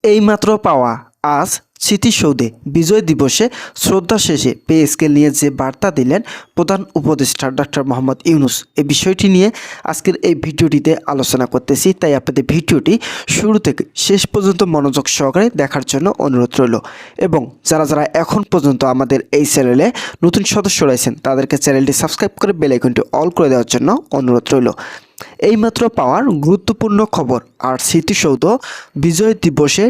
এইমাত্র পাওয়া আজ স্মৃতিসৌধে বিজয় দিবসে শ্রদ্ধা শেষে পে স্কেল নিয়ে যে বার্তা দিলেন প্রধান উপদেষ্টা ডক্টর মোহাম্মদ ইউনূস, এই বিষয়টি নিয়ে আজকের এই ভিডিওটিতে আলোচনা করতেছি। তাই আপনাদের ভিডিওটি শুরু থেকে শেষ পর্যন্ত মনোযোগ সহকারে দেখার জন্য অনুরোধ রইল। এবং যারা যারা এখন পর্যন্ত আমাদের এই চ্যানেলে নতুন সদস্য রয়েছেন তাদেরকে চ্যানেলটি সাবস্ক্রাইব করে বেল আইকনটি অল করে দেওয়ার জন্য অনুরোধ রইল। এইমাত্র পাওয়ার গুরুত্বপূর্ণ খবর, আর স্মৃতিসৌধ বিজয় দিবসে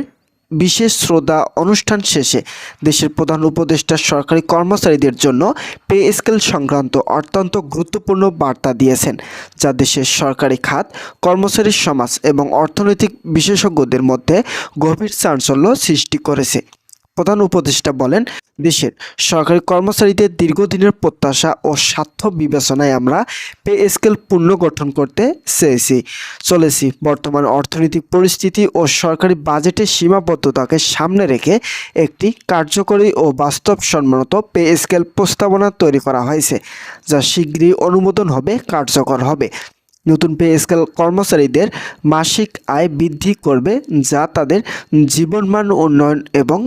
বিশেষ শ্রদ্ধা অনুষ্ঠান শেষে দেশের প্রধান উপদেষ্টা সরকারি কর্মচারীদের জন্য পে স্কেল সংক্রান্ত অত্যন্ত গুরুত্বপূর্ণ বার্তা দিয়েছেন, যা দেশের সরকারি খাত, কর্মচারী সমাজ এবং অর্থনৈতিক বিশেষজ্ঞদের মধ্যে গভীর চাঞ্চল্য সৃষ্টি করেছে। প্রধান উপদেষ্টা বলেন, দেশের সরকারি কর্মচারীদের দীর্ঘদিনের প্রত্যাশা ও স্বার্থ বিবেচনায় আমরা পে স্কেল পুনর্গঠন করতে চলেছি। বর্তমান অর্থনৈতিক পরিস্থিতি ও সরকারি বাজেটের সীমাবদ্ধতাকে সামনে রেখে একটি কার্যকরী ও বাস্তবসম্মত পে স্কেল প্রস্তাবনা তৈরি করা হয়েছে, যা শীঘ্রই অনুমোদন হবে, কার্যকর হবে। নতুন পে স্কেল কর্মচারীদের মাসিক আয় বৃদ্ধি করবে, যা তাদের জীবনমান উন্নয়ন এবং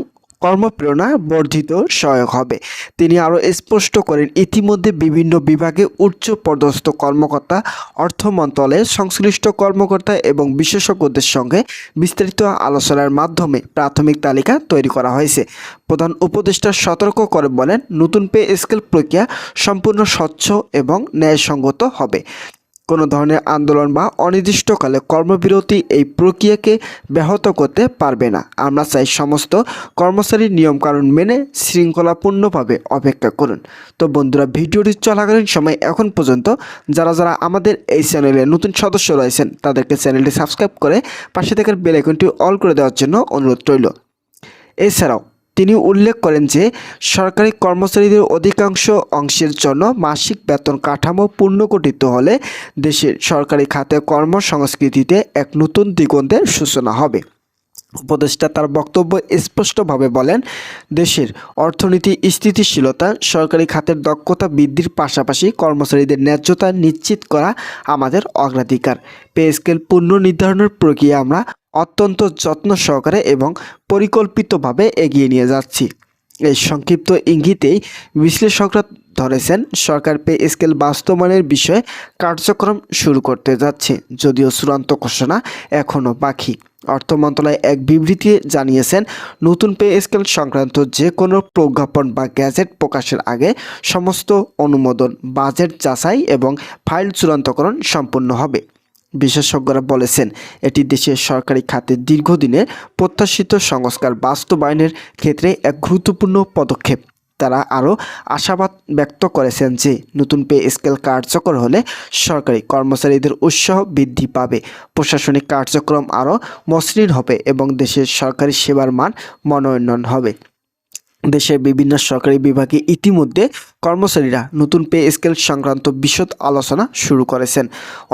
কর্মপ্রেরণা বর্ধিত সহায়ক হবে। তিনি আরও স্পষ্ট করেন, ইতিমধ্যে বিভিন্ন বিভাগে উচ্চ পদস্থ কর্মকর্তা, অর্থ মন্ত্রণালয়ের সংশ্লিষ্ট কর্মকর্তা এবং বিশেষজ্ঞদের সঙ্গে বিস্তারিত আলোচনার মাধ্যমে প্রাথমিক তালিকা তৈরি করা হয়েছে। প্রধান উপদেষ্টা সতর্ক করে বলেন, নতুন পে স্কেল প্রক্রিয়া সম্পূর্ণ স্বচ্ছ এবং ন্যায়সঙ্গত হবে। কোনো ধরনের আন্দোলন বা অনির্দিষ্টকালে কর্মবিরতি এই প্রক্রিয়াকে ব্যাহত করতে পারবে না। আমরা চাই সমস্ত কর্মচারীর নিয়মকানুন মেনে শৃঙ্খলাপূর্ণভাবে অপেক্ষা করুন। তো বন্ধুরা, ভিডিওটি চলাকালীন সময় এখন পর্যন্ত যারা যারা আমাদের এই চ্যানেলে নতুন সদস্য রয়েছেন তাদেরকে চ্যানেলটি সাবস্ক্রাইব করে পাশে থাকা বেল আইকনটি অল করে দেওয়ার জন্য অনুরোধ রইল। এছাড়াও তিনি উল্লেখ করেন যে সরকারি কর্মচারীদের অধিকাংশ অংশের জন্য মাসিক বেতন কাঠামো পুনর্গঠিত হলে দেশের সরকারি খাতে কর্মসংস্কৃতিতে এক নতুন দিগন্তের সূচনা হবে। উপদেষ্টা তার বক্তব্য স্পষ্টভাবে বলেন, দেশের অর্থনীতি স্থিতিশীলতা, সরকারি খাতের দক্ষতা বৃদ্ধির পাশাপাশি কর্মচারীদের ন্যায্যতা নিশ্চিত করা আমাদের অগ্রাধিকার। পে স্কেল পুনর্নির্ধারণের প্রক্রিয়া আমরা অত্যন্ত যত্ন সহকারে এবং পরিকল্পিতভাবে এগিয়ে নিয়ে যাচ্ছি। এই সংক্ষিপ্ত ইঙ্গিতেই বিশ্লেষকরা ধরেছেন, সরকার পে স্কেল বাস্তবায়নের বিষয়ে কার্যক্রম শুরু করতে যাচ্ছে, যদিও চূড়ান্ত ঘোষণা এখনও বাকি। অর্থ মন্ত্রণালয় এক বিবৃতিতে জানিয়েছেন, নতুন পে স্কেল সংক্রান্ত যে কোনো প্রজ্ঞাপন বা গ্যাজেট প্রকাশের আগে সমস্ত অনুমোদন, বাজেট যাচাই এবং ফাইল চূড়ান্তকরণ সম্পন্ন হবে। বিশেষজ্ঞরা বলেছেন, এটি দেশের সরকারি খাতে দীর্ঘদিনের প্রত্যাশিত সংস্কার বাস্তবায়নের ক্ষেত্রে এক গুরুত্বপূর্ণ পদক্ষেপ। তারা আরও আশাবাদ ব্যক্ত করেছেন যে নতুন পে স্কেল কার্যকর হলে সরকারি কর্মচারীদের উৎসাহ বৃদ্ধি পাবে, প্রশাসনিক কার্যক্রম আরও মসৃণ হবে এবং দেশের সরকারি সেবার মান মনোন্নয়ন হবে। দেশের বিভিন্ন সরকারি বিভাগে ইতিমধ্যে কর্মচারীরা নতুন পে স্কেল সংক্রান্ত বিশদ আলোচনা শুরু করেছেন।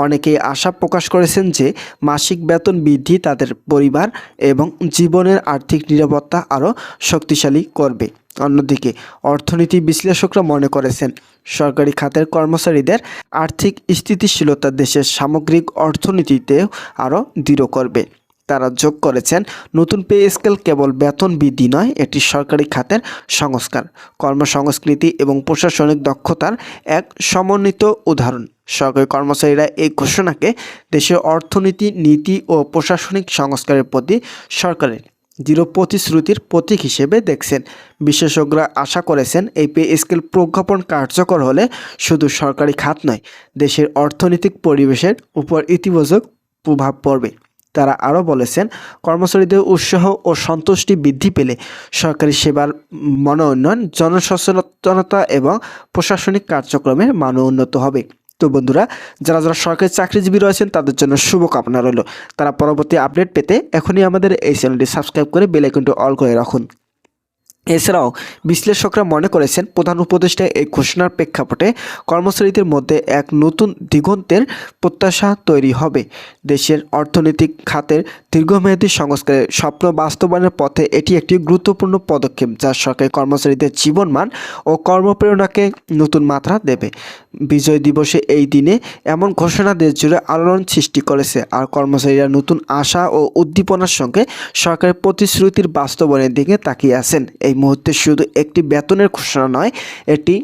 অনেকেই আশা প্রকাশ করেছেন যে মাসিক বেতন বৃদ্ধি তাদের পরিবার এবং জীবনের আর্থিক নিরাপত্তা আরও শক্তিশালী করবে। অন্যদিকে অর্থনীতি বিশ্লেষকরা মনে করেছেন, সরকারি খাতের কর্মচারীদের আর্থিক স্থিতিশীলতা দেশের সামগ্রিক অর্থনীতিতেও আরও দৃঢ় করবে। তারা যোগ করেছেন, নতুন পে স্কেল কেবল বেতন বৃদ্ধি নয়, এটি সরকারি খাতের সংস্কার, কর্মসংস্কৃতি এবং প্রশাসনিক দক্ষতার এক সমন্বিত উদাহরণ। সরকারি কর্মচারীরা এই ঘোষণাকে দেশের অর্থনীতি, নীতি ও প্রশাসনিক সংস্কারের প্রতি সরকারের দৃঢ় প্রতিশ্রুতির প্রতীক হিসেবে দেখছেন। বিশেষজ্ঞরা আশা করেছেন, এই পে স্কেল প্রজ্ঞাপন কার্যকর হলে শুধু সরকারি খাত নয়, দেশের অর্থনৈতিক পরিবেশের উপর ইতিবাচক প্রভাব পড়বে। তারা আরও বলেছেন, কর্মচারীদের উৎসাহ ও সন্তুষ্টি বৃদ্ধি পেলে সরকারি সেবার মনোন্নয়ন, জনসচেতনতা এবং প্রশাসনিক কার্যক্রমের মান উন্নত হবে। তো বন্ধুরা, যারা যারা সরকারি চাকরিজীবী রয়েছেন তাদের জন্য শুভকামনা রইল। তারা পরবর্তী আপডেট পেতে এখনই আমাদের এই চ্যানেলটি সাবস্ক্রাইব করে বেল আইকনটি অল করে রাখুন। এছাড়াও বিশ্লেষকরা মনে করেছেন প্রধান উপদেষ্টা এই ঘোষণার প্রেক্ষাপটে কর্মচারীদের মধ্যে এক নতুন দিগন্তের প্রত্যাশা তৈরি হবে। দেশের অর্থনৈতিক খাতের দীর্ঘমেয়াদী সংস্কারের স্বপ্ন বাস্তবায়নের পথে এটি একটি গুরুত্বপূর্ণ পদক্ষেপ যা সরকারি কর্মচারীদের জীবনমান ও কর্মপ্রেরণাকে নতুন মাত্রা দেবে। বিজয় দিবসে এই দিনে এমন ঘোষণা দেশ জুড়ে আলোড়ন সৃষ্টি করেছে, আর কর্মচারীরা নতুন আশা ও উদ্দীপনার সঙ্গে সরকারের প্রতিশ্রুতির বাস্তবায়নের দিকে তাকিয়ে আছেন। এই মুহূর্তে শুধু একটি বেতনের ঘোষণা নয়, এটি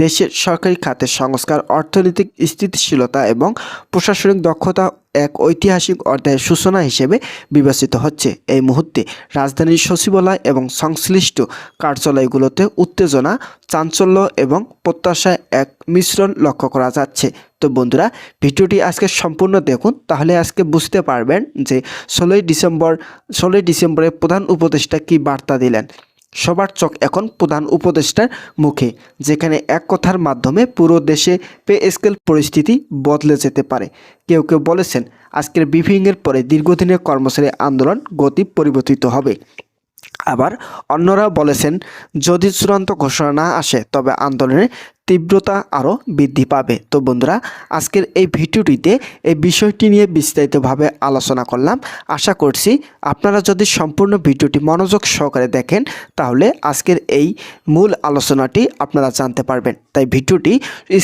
দেশের সরকারি খাতের সংস্কার, অর্থনৈতিক স্থিতিশীলতা এবং প্রশাসনিক দক্ষতা এক ঐতিহাসিক অধ্যায়ের সূচনা হিসেবে বিবেচিত হচ্ছে। এই মুহূর্তে রাজধানীর সচিবালয় এবং সংশ্লিষ্ট কার্যালয়গুলোতে উত্তেজনা, চাঞ্চল্য এবং প্রত্যাশায় এক মিশ্রণ লক্ষ্য করা যাচ্ছে। তো বন্ধুরা, ভিডিওটি আজকে সম্পূর্ণ দেখুন, তাহলে আজকে বুঝতে পারবেন যে 16ই ডিসেম্বরে প্রধান উপদেষ্টা কী বার্তা দিলেন। সবার চোখ এখন প্রধান উপদেষ্টার মুখে, যেখানে এক কথার মাধ্যমে পুরো দেশে পে স্কেল পরিস্থিতি বদলে যেতে পারে। কেউ কেউ বলেছেন আজকের ব্রিফিংয়ের পরে দীর্ঘদিনের কর্মচারী আন্দোলন গতি পরিবর্তিত হবে। আবার অন্যরা বলেছেন যদি চূড়ান্ত ঘোষণা না আসে তবে আন্দোলনের তীব্রতা আরও বৃদ্ধি পাবে। তো বন্ধুরা, আজকের এই ভিডিওটিতে এই বিষয়টি নিয়ে বিস্তারিতভাবে আলোচনা করলাম। আশা করছি আপনারা যদি সম্পূর্ণ ভিডিওটি মনোযোগ সহকারে দেখেন তাহলে আজকের এই মূল আলোচনাটি আপনারা জানতে পারবেন। তাই ভিডিওটি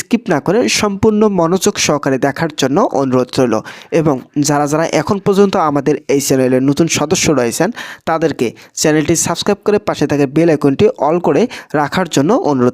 স্কিপ না করে সম্পূর্ণ মনোযোগ সহকারে দেখার জন্য অনুরোধ রইল, এবং যারা যারা এখন পর্যন্ত আমাদের এই চ্যানেলের নতুন সদস্য রয়েছেন তাদেরকে চ্যানেলটি সাবস্ক্রাইব করে পাশে থাকা বেল আইকনটি অল করে রাখার জন্য অনুরোধ